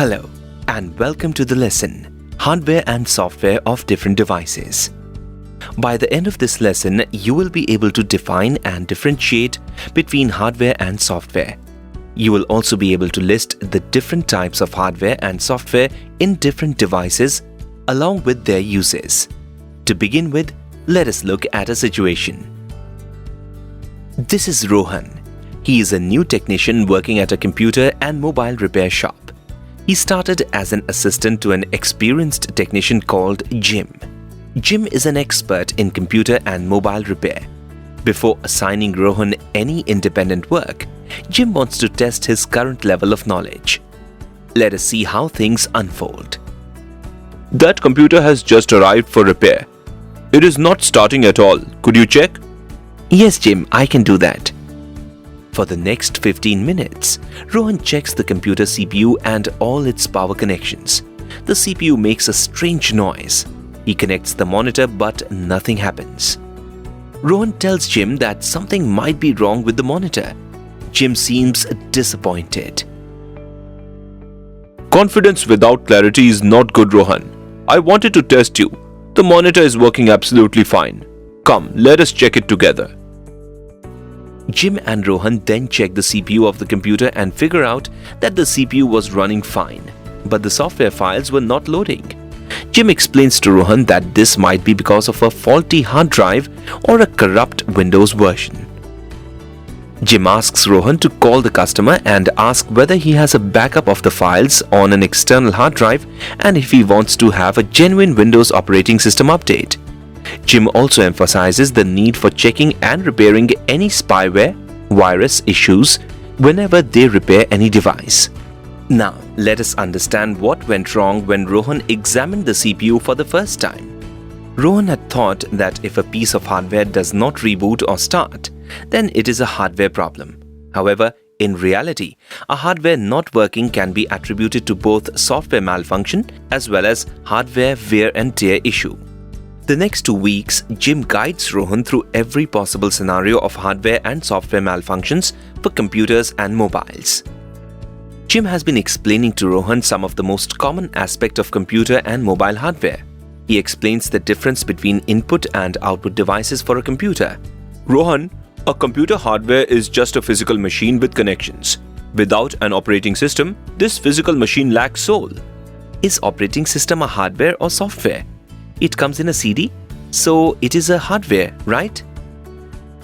Hello and welcome to the lesson, Hardware and Software of Different Devices. By the end of this lesson, you will be able to define and differentiate between hardware and software. You will also be able to list the different types of hardware and software in different devices along with their uses. To begin with, let us look at a situation. This is Rohan. He is a new technician working at a computer and mobile repair shop. He started as an assistant to an experienced technician called Jim. Jim is an expert in computer and mobile repair. Before assigning Rohan any independent work, Jim wants to test his current level of knowledge. Let us see how things unfold. That computer has just arrived for repair. It is not starting at all. Could you check? Yes, Jim, I can do that. For the next 15 minutes, Rohan checks the computer CPU and all its power connections. The CPU makes a strange noise. He connects the monitor but nothing happens. Rohan tells Jim that something might be wrong with the monitor. Jim seems disappointed. Confidence without clarity is not good, Rohan. I wanted to test you. The monitor is working absolutely fine. Come, let us check it together. Jim and Rohan then check the CPU of the computer and figure out that the CPU was running fine, but the software files were not loading. Jim explains to Rohan that this might be because of a faulty hard drive or a corrupt Windows version. Jim asks Rohan to call the customer and ask whether he has a backup of the files on an external hard drive and if he wants to have a genuine Windows operating system update. Jim also emphasizes the need for checking and repairing any spyware, virus issues whenever they repair any device. Now, let us understand what went wrong when Rohan examined the CPU for the first time. Rohan had thought that if a piece of hardware does not reboot or start, then it is a hardware problem. However, in reality, a hardware not working can be attributed to both software malfunction as well as hardware wear and tear issue. The next 2 weeks, Jim guides Rohan through every possible scenario of hardware and software malfunctions for computers and mobiles. Jim has been explaining to Rohan some of the most common aspects of computer and mobile hardware. He explains the difference between input and output devices for a computer. Rohan, a computer hardware is just a physical machine with connections. Without an operating system, this physical machine lacks soul. Is operating system a hardware or software? It comes in a CD, so it is a hardware, right?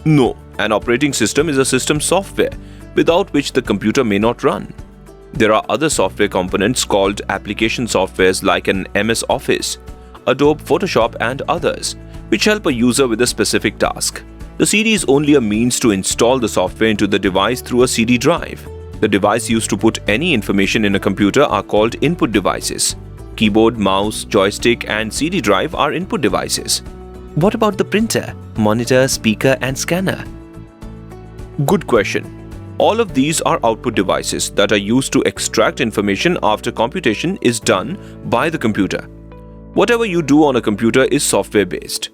No, an operating system is a system software without which the computer may not run. There are other software components called application softwares like an MS Office, Adobe Photoshop and others, which help a user with a specific task. The CD is only a means to install the software into the device through a CD drive. The device used to put any information in a computer are called input devices. Keyboard, mouse, joystick and CD drive are input devices. What about the printer, monitor, speaker and scanner? Good question. All of these are output devices that are used to extract information after computation is done by the computer. Whatever you do on a computer is software-based.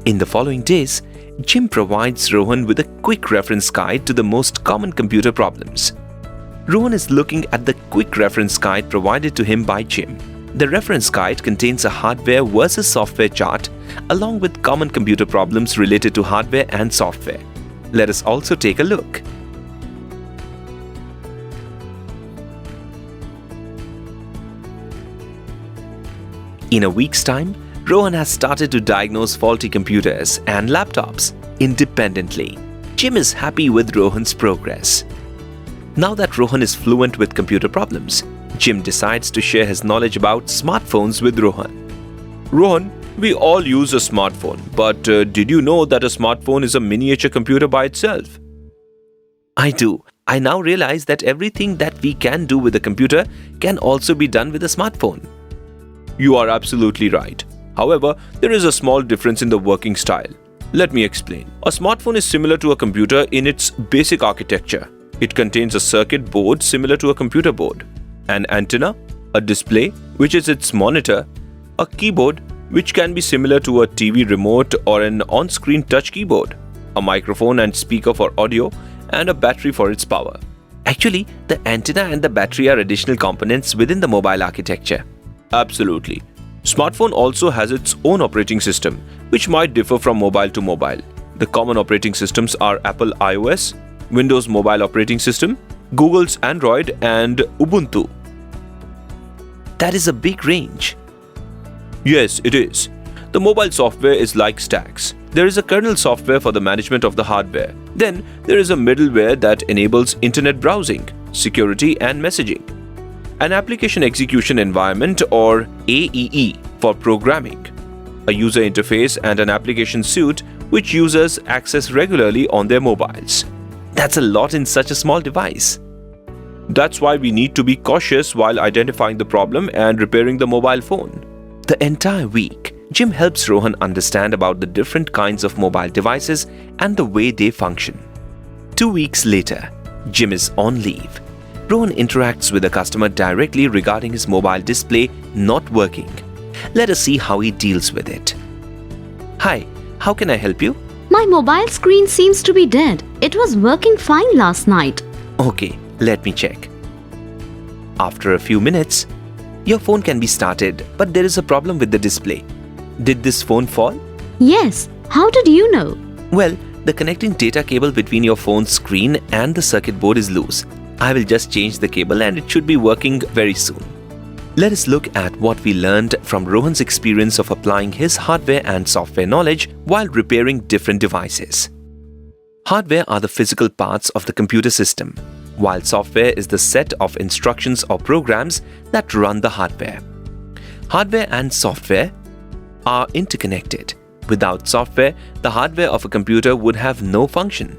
In the following days, Jim provides Rohan with a quick reference guide to the most common computer problems. Rohan is looking at the quick reference guide provided to him by Jim. The reference guide contains a hardware versus software chart along with common computer problems related to hardware and software. Let us also take a look. In a week's time, Rohan has started to diagnose faulty computers and laptops independently. Jim is happy with Rohan's progress. Now that Rohan is fluent with computer problems, Jim decides to share his knowledge about smartphones with Rohan. Rohan, we all use a smartphone, but did you know that a smartphone is a miniature computer by itself? I do. I now realize that everything that we can do with a computer can also be done with a smartphone. You are absolutely right. However, there is a small difference in the working style. Let me explain. A smartphone is similar to a computer in its basic architecture. It contains a circuit board similar to a computer board, an antenna, a display, which is its monitor, a keyboard, which can be similar to a TV remote or an on-screen touch keyboard, a microphone and speaker for audio, and a battery for its power. Actually, the antenna and the battery are additional components within the mobile architecture. Absolutely. Smartphone also has its own operating system, which might differ from mobile to mobile. The common operating systems are Apple iOS, Windows Mobile Operating System, Google's Android, and Ubuntu. That is a big range. Yes, it is. The mobile software is like stacks. There is a kernel software for the management of the hardware. Then there is a middleware that enables internet browsing, security, and messaging. An application execution environment, or AEE, for programming. A user interface and an application suite which users access regularly on their mobiles. That's a lot in such a small device. That's why we need to be cautious while identifying the problem and repairing the mobile phone. The entire week, Jim helps Rohan understand about the different kinds of mobile devices and the way they function. 2 weeks later, Jim is on leave. Rohan interacts with the customer directly regarding his mobile display not working. Let us see how he deals with it. Hi, how can I help you? My mobile screen seems to be dead. It was working fine last night. Okay, let me check. After a few minutes, your phone can be started, but there is a problem with the display. Did this phone fall? Yes, how did you know? Well, the connecting data cable between your phone's screen and the circuit board is loose. I will just change the cable and it should be working very soon. Let us look at what we learned from Rohan's experience of applying his hardware and software knowledge while repairing different devices. Hardware are the physical parts of the computer system, while software is the set of instructions or programs that run the hardware. Hardware and software are interconnected. Without software, the hardware of a computer would have no function.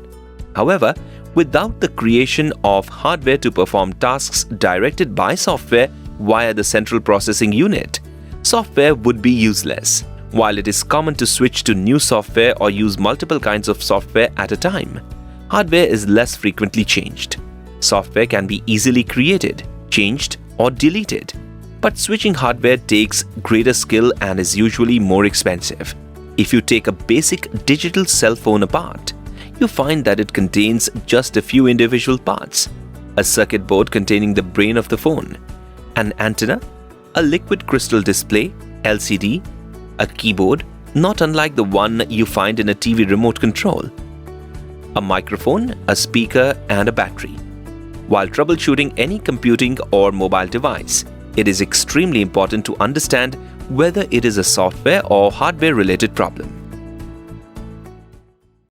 However, without the creation of hardware to perform tasks directed by software via the central processing unit, software would be useless. While it is common to switch to new software or use multiple kinds of software at a time, hardware is less frequently changed. Software can be easily created, changed, or deleted. But switching hardware takes greater skill and is usually more expensive. If you take a basic digital cell phone apart, you find that it contains just a few individual parts: a circuit board containing the brain of the phone, an antenna, a liquid crystal display, LCD, a keyboard, not unlike the one you find in a TV remote control, a microphone, a speaker, and a battery. While troubleshooting any computing or mobile device, it is extremely important to understand whether it is a software or hardware-related problem.